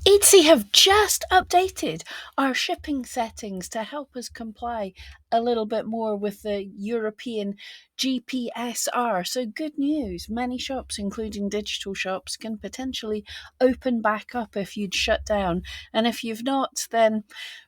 Etsy have just updated our shipping settings to help us comply a little bit more with the European GPSR. So, good news. Many shops, including digital shops, can potentially open back up if you'd shut down. And if you've not, then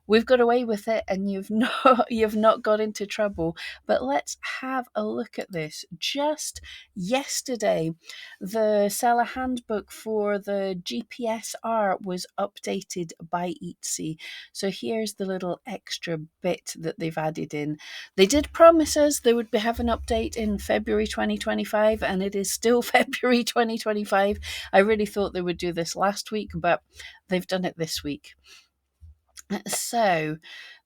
we've got away with it and you've not got into trouble. But let's have a look at this. Just yesterday, the seller handbook for the GPSR was updated by Etsy. So here's the little extra bit that they've added in. They did promise us they would have an update in February 2025, and it is still February 2025. I really thought they would do this last week, but they've done it this week. So,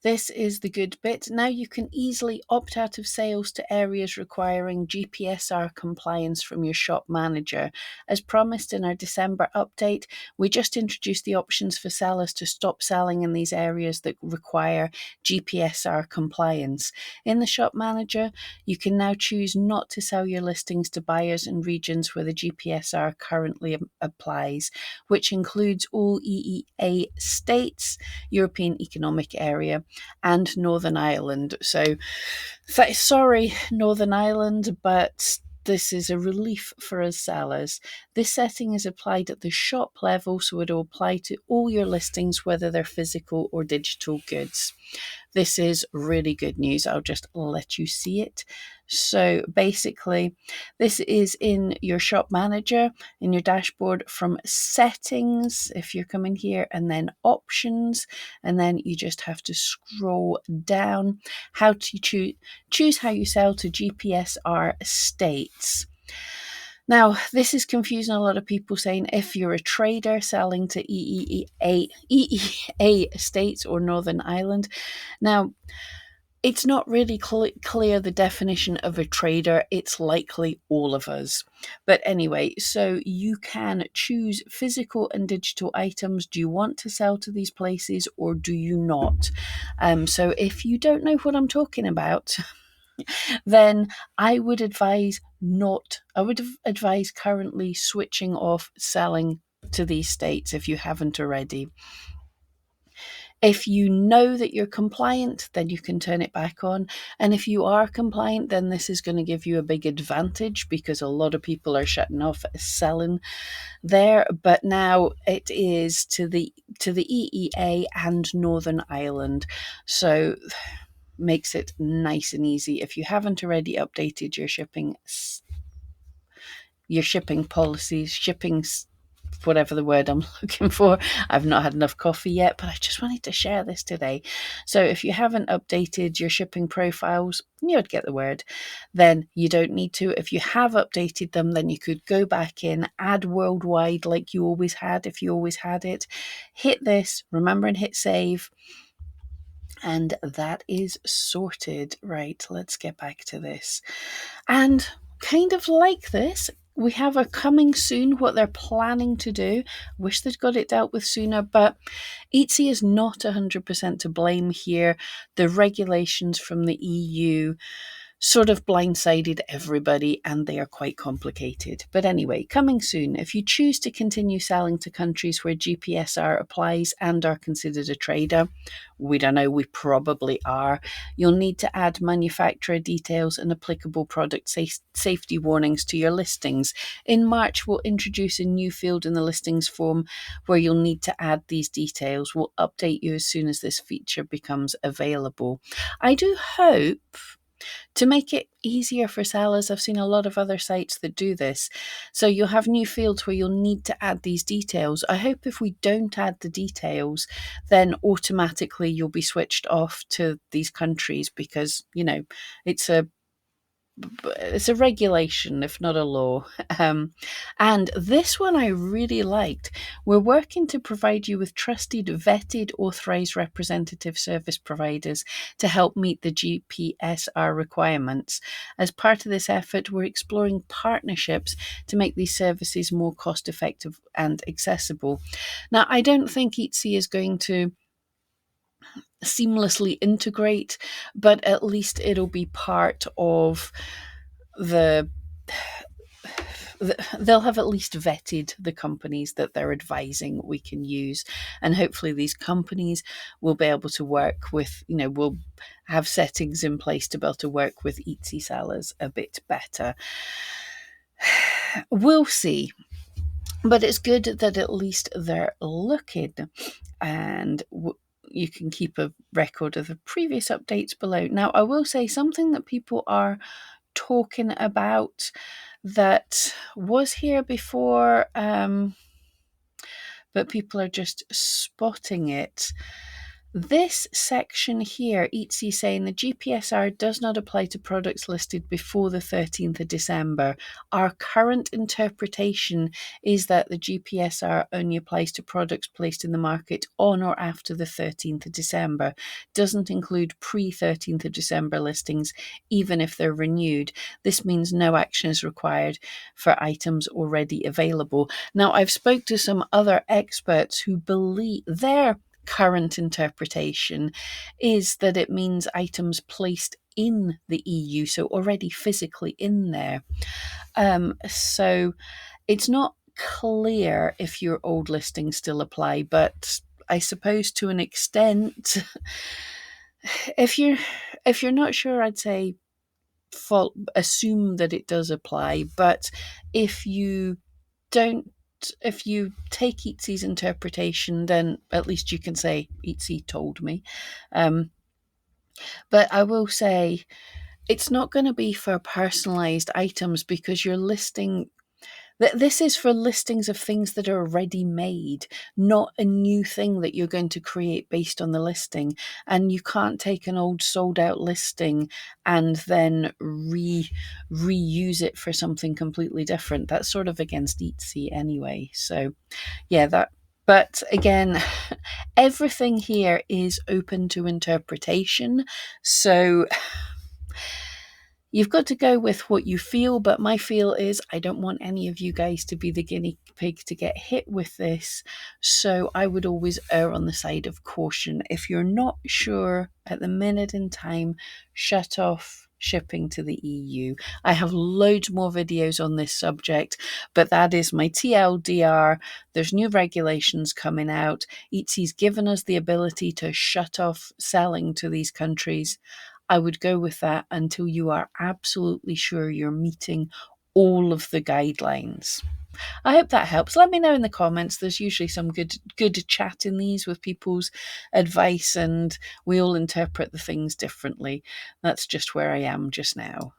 this is the good bit. Now you can easily opt out of sales to areas requiring GPSR compliance from your shop manager. As promised in our December update, we just introduced the options for sellers to stop selling in these areas that require GPSR compliance. In the shop manager, you can now choose not to sell your listings to buyers in regions where the GPSR currently applies, which includes all EEA states, European Economic Area, and Northern Ireland. So, sorry, Northern Ireland, but this is a relief for us sellers. This setting is applied at the shop level, so it will apply to all your listings, whether they're physical or digital goods. This is really good news. I'll just let you see it. So basically, this is in your shop manager, in your dashboard from settings, if you're coming here, and then options, and then you just have to scroll down. How to choose how you sell to GPSR states. Now, this is confusing a lot of people, saying if you're a trader selling to EEA states or Northern Ireland. Now, it's not really clear the definition of a trader. It's likely all of us. But anyway, so you can choose physical and digital items. Do you want to sell to these places or do you not? So if you don't know what I'm talking about, then I would advise not. I would advise currently switching off selling to these states if you haven't already. If you know that you're compliant, then you can turn it back on. And if you are compliant, then this is going to give you a big advantage because a lot of people are shutting off selling there. But now it is to the EEA and Northern Ireland. So makes it nice and easy. If you haven't already updated your shipping policies, whatever the word I'm looking for. I've not had enough coffee yet, but I just wanted to share this today. So if you haven't updated your shipping profiles, you'd get the word, then you don't need to. If you have updated them, then you could go back in, add worldwide like you always had, if you always had it, hit this, remember, and hit save. And that is sorted. Right, let's get back to this. And kind of like this, we have a coming soon, what they're planning to do. Wish they'd got it dealt with sooner, but Etsy is not 100% to blame here. The regulations from the EU sort of blindsided everybody and they are quite complicated. But anyway, coming soon. If you choose to continue selling to countries where GPSR applies and are considered a trader, we don't know, we probably are, you'll need to add manufacturer details and applicable product safety warnings to your listings. In March, we'll introduce a new field in the listings form where you'll need to add these details. We'll update you as soon as this feature becomes available. I do hope, to make it easier for sellers, I've seen a lot of other sites that do this. So you'll have new fields where you'll need to add these details. I hope if we don't add the details, then automatically you'll be switched off to these countries because, it's a regulation, if not a law. And this one I really liked. We're working to provide you with trusted, vetted, authorized representative service providers to help meet the GPSR requirements. As part of this effort, we're exploring partnerships to make these services more cost effective and accessible. Now, I don't think Etsy is going to seamlessly integrate, but at least it'll be part of the they'll have at least vetted the companies that they're advising we can use, and hopefully these companies will be able to work with, will have settings in place to be able to work with Etsy sellers a bit better. We'll see. But it's good that at least they're looking, and you can keep a record of the previous updates below. Now, I will say something that people are talking about that was here before, but people are just spotting it. This section here, Etsy saying the GPSR does not apply to products listed before the 13th of December. Our current interpretation is that the GPSR only applies to products placed in the market on or after the 13th of December. Doesn't include pre-13th of December listings, even if they're renewed. This means no action is required for items already available. Now, I've spoke to some other experts who believe their current interpretation is that it means items placed in the EU, so already physically in there. So it's not clear if your old listings still apply, but I suppose to an extent, if you're not sure, I'd say assume that it does apply. But if you don't, if you take Etsy's interpretation, then at least you can say Etsy told me. But I will say it's not going to be for personalized items, because you're listing. This is for listings of things that are already made, not a new thing that you're going to create based on the listing. And you can't take an old sold out listing and then reuse it for something completely different. That's sort of against Etsy anyway. So yeah, but again, everything here is open to interpretation. So you've got to go with what you feel, but my feel is I don't want any of you guys to be the guinea pig to get hit with this. So I would always err on the side of caution. If you're not sure at the minute in time, shut off shipping to the EU. I have loads more videos on this subject, but that is my TLDR. There's new regulations coming out. Etsy's given us the ability to shut off selling to these countries. I would go with that until you are absolutely sure you're meeting all of the guidelines. I hope that helps. Let me know in the comments. There's usually some good chat in these with people's advice, and we all interpret the things differently. That's just where I am just now.